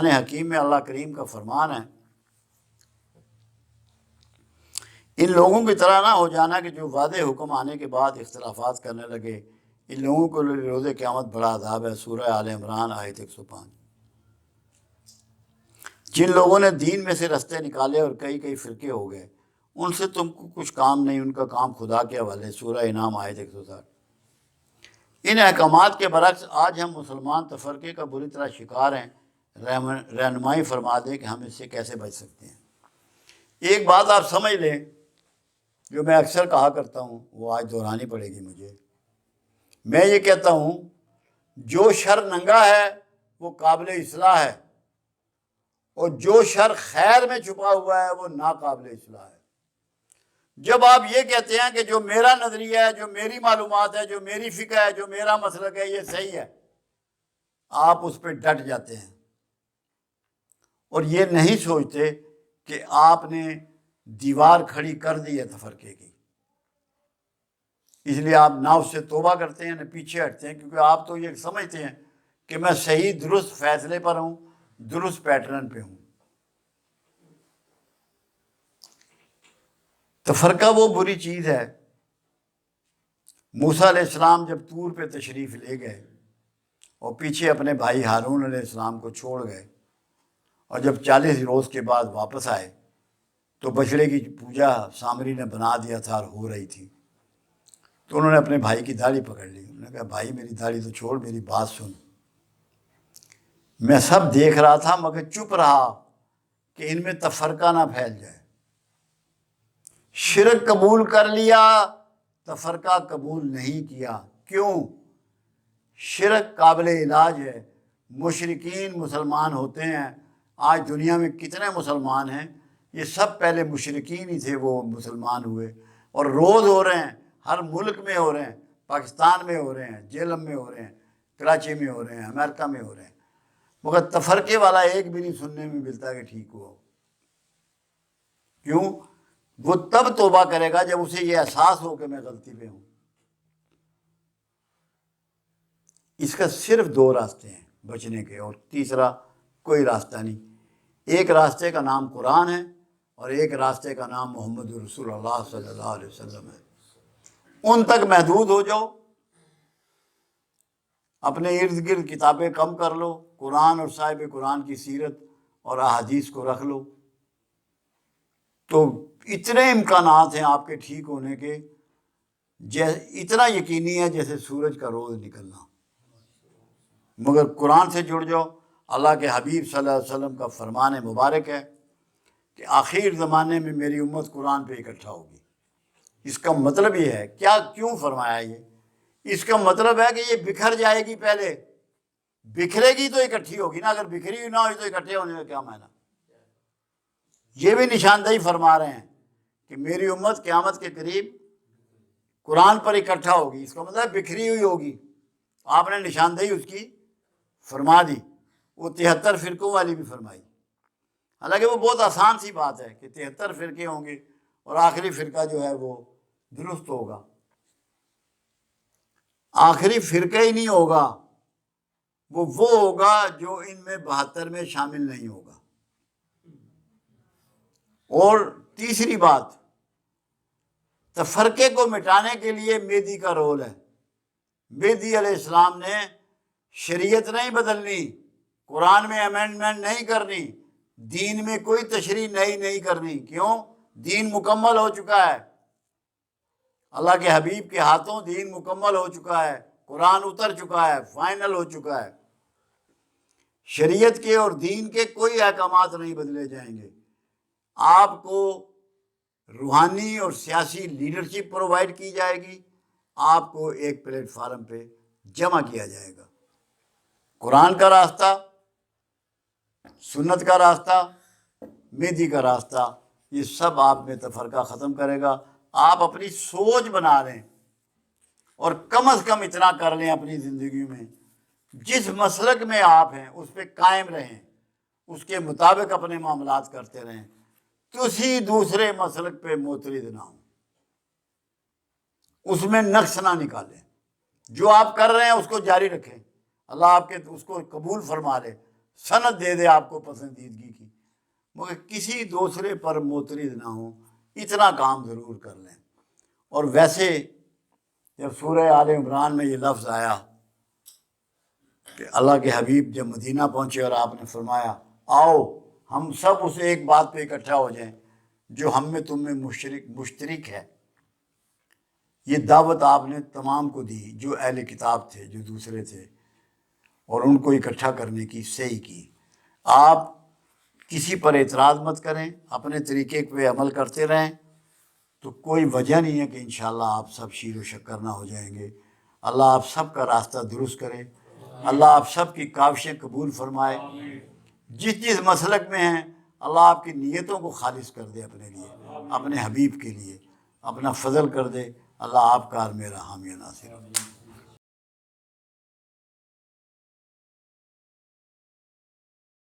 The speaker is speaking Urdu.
قرآن حکیم میں اللہ کریم کا فرمان ہے، ان لوگوں کی طرح نہ ہو جانا کہ جو واضح حکم آنے کے بعد اختلافات کرنے لگے، ان لوگوں کو روز قیامت بڑا عذاب ہے۔ سورہ آل عمران آیت 105۔ جن لوگوں نے دین میں سے رستے نکالے اور کئی کئی فرقے ہو گئے، ان سے تم کو کچھ کام نہیں، ان کا کام خدا کے حوالے۔ سورہ انعام آیت 160۔ ان احکامات کے برعکس آج ہم مسلمان تفرقے کا بری طرح شکار ہیں۔ رہنمائی فرما دیں کہ ہم اس سے کیسے بچ سکتے ہیں۔ ایک بات آپ سمجھ لیں، جو میں اکثر کہا کرتا ہوں، وہ آج دہرانی پڑے گی مجھے۔ میں یہ کہتا ہوں، جو شر ننگا ہے وہ قابل اصلاح ہے، اور جو شر خیر میں چھپا ہوا ہے وہ ناقابل اصلاح ہے۔ جب آپ یہ کہتے ہیں کہ جو میرا نظریہ ہے، جو میری معلومات ہے، جو میری فکر ہے، جو میرا مسلک ہے، یہ صحیح ہے، آپ اس پہ ڈٹ جاتے ہیں اور یہ نہیں سوچتے کہ آپ نے دیوار کھڑی کر دی ہے تفرقے کی۔ اس لیے آپ نہ اس سے توبہ کرتے ہیں نہ پیچھے ہٹتے ہیں، کیونکہ آپ تو یہ سمجھتے ہیں کہ میں صحیح درست فیصلے پر ہوں، درست پیٹرن پہ ہوں۔ تفرقہ وہ بری چیز ہے۔ موسیٰ علیہ السلام جب طور پہ تشریف لے گئے اور پیچھے اپنے بھائی ہارون علیہ السلام کو چھوڑ گئے، اور جب 40 روز کے بعد واپس آئے تو بچڑے کی پوجا سامری نے بنا دیا تھا اور ہو رہی تھی، تو انہوں نے اپنے بھائی کی داڑھی پکڑ لی۔ انہوں نے کہا، بھائی میری داڑھی تو چھوڑ، میری بات سن۔ میں سب دیکھ رہا تھا مگر چپ رہا کہ ان میں تفرقہ نہ پھیل جائے۔ شرک قبول کر لیا، تفرقہ قبول نہیں کیا۔ کیوں؟ شرک قابل علاج ہے۔ مشرکین مسلمان ہوتے ہیں۔ آج دنیا میں کتنے مسلمان ہیں؟ یہ سب پہلے مشرکین ہی تھے، وہ مسلمان ہوئے، اور روز ہو رہے ہیں، ہر ملک میں ہو رہے ہیں، پاکستان میں ہو رہے ہیں، جیلم میں ہو رہے ہیں، کراچی میں ہو رہے ہیں، امریکہ میں ہو رہے ہیں، مگر تفرقے والا ایک بھی نہیں سننے میں ملتا کہ ٹھیک ہوا ہو۔ کیوں؟ وہ تب توبہ کرے گا جب اسے یہ احساس ہو کہ میں غلطی پہ ہوں۔ اس کا صرف 2 راستے ہیں بچنے کے، اور تیسرا کوئی راستہ نہیں۔ ایک راستے کا نام قرآن ہے اور ایک راستے کا نام محمد رسول اللہ صلی اللہ علیہ وسلم ہے۔ ان تک محدود ہو جاؤ، اپنے ارد گرد کتابیں کم کر لو، قرآن اور صاحب قرآن کی سیرت اور احادیث کو رکھ لو، تو اتنے امکانات ہیں آپ کے ٹھیک ہونے کے، اتنا یقینی ہے جیسے سورج کا روز نکلنا۔ مگر قرآن سے جڑ جاؤ۔ اللہ کے حبیب صلی اللہ علیہ وسلم کا فرمان مبارک ہے کہ آخر زمانے میں میری امت قرآن پہ اکٹھا ہوگی۔ اس کا مطلب یہ ہے، کیوں فرمایا یہ؟ اس کا مطلب ہے کہ یہ بکھر جائے گی، پہلے بکھرے گی تو اکٹھی ہوگی نا، اگر بکھری ہوئی نہ ہوئی تو اکٹھے ہونے کا کیا معنی؟ یہ بھی نشاندہی فرما رہے ہیں کہ میری امت قیامت کے قریب قرآن پر اکٹھا ہوگی، اس کا مطلب بکھری ہوئی ہوگی۔ آپ نے نشاندہی اس کی فرما دی، وہ 73 فرقوں والی بھی فرمائی۔ حالانکہ وہ بہت آسان سی بات ہے کہ 73 فرقے ہوں گے اور آخری فرقہ جو ہے وہ درست ہوگا۔ آخری فرقہ ہی نہیں ہوگا، وہ ہوگا جو ان میں 72 میں شامل نہیں ہوگا۔ اور تیسری بات، تفرقے کو مٹانے کے لیے مہدی کا رول ہے۔ مہدی علیہ السلام نے شریعت نہیں بدلنی، قرآن میں امینڈمنٹ نہیں کرنی، دین میں کوئی تشریح نہیں کرنی۔ کیوں؟ دین مکمل ہو چکا ہے، اللہ کے حبیب کے ہاتھوں دین مکمل ہو چکا ہے، قرآن اتر چکا ہے، فائنل ہو چکا ہے۔ شریعت کے اور دین کے کوئی احکامات نہیں بدلے جائیں گے۔ آپ کو روحانی اور سیاسی لیڈرشپ پرووائڈ کی جائے گی، آپ کو ایک پلیٹ فارم پہ جمع کیا جائے گا۔ قرآن کا راستہ، سنت کا راستہ، مہدی کا راستہ، یہ سب آپ میں تفرقہ ختم کرے گا۔ آپ اپنی سوچ بنا لیں اور کم از کم اتنا کر لیں اپنی زندگی میں، جس مسلک میں آپ ہیں اس پہ قائم رہیں، اس کے مطابق اپنے معاملات کرتے رہیں، کسی دوسرے مسلک پہ معترض نہ ہوں، اس میں نقص نہ نکالیں۔ جو آپ کر رہے ہیں اس کو جاری رکھیں، اللہ آپ کے اس کو قبول فرما لے۔ سند دے دے آپ کو پسندیدگی کی، مگر کسی دوسرے پر معترض نہ ہوں، اتنا کام ضرور کر لیں۔ اور ویسے جب سورہ آل عمران میں یہ لفظ آیا کہ اللہ کے حبیب جب مدینہ پہنچے اور آپ نے فرمایا آؤ ہم سب اسے ایک بات پہ اکٹھا ہو جائیں جو ہم میں تم میں مشترک ہے، یہ دعوت آپ نے تمام کو دی، جو اہل کتاب تھے، جو دوسرے تھے، اور ان کو اکٹھا کرنے کی صحیح کی۔ آپ کسی پر اعتراض مت کریں، اپنے طریقے پہ عمل کرتے رہیں، تو کوئی وجہ نہیں ہے کہ انشاءاللہ آپ سب شیر و شکر نہ ہو جائیں گے۔ اللہ آپ سب کا راستہ درست کرے، اللہ آپ سب کی کاوشیں قبول فرمائے، جس مسلک میں ہیں اللہ آپ کی نیتوں کو خالص کر دے اپنے لیے، اپنے حبیب کے لیے، اپنا فضل کر دے۔ اللہ آپ کا اور میرا حامی و ناصر۔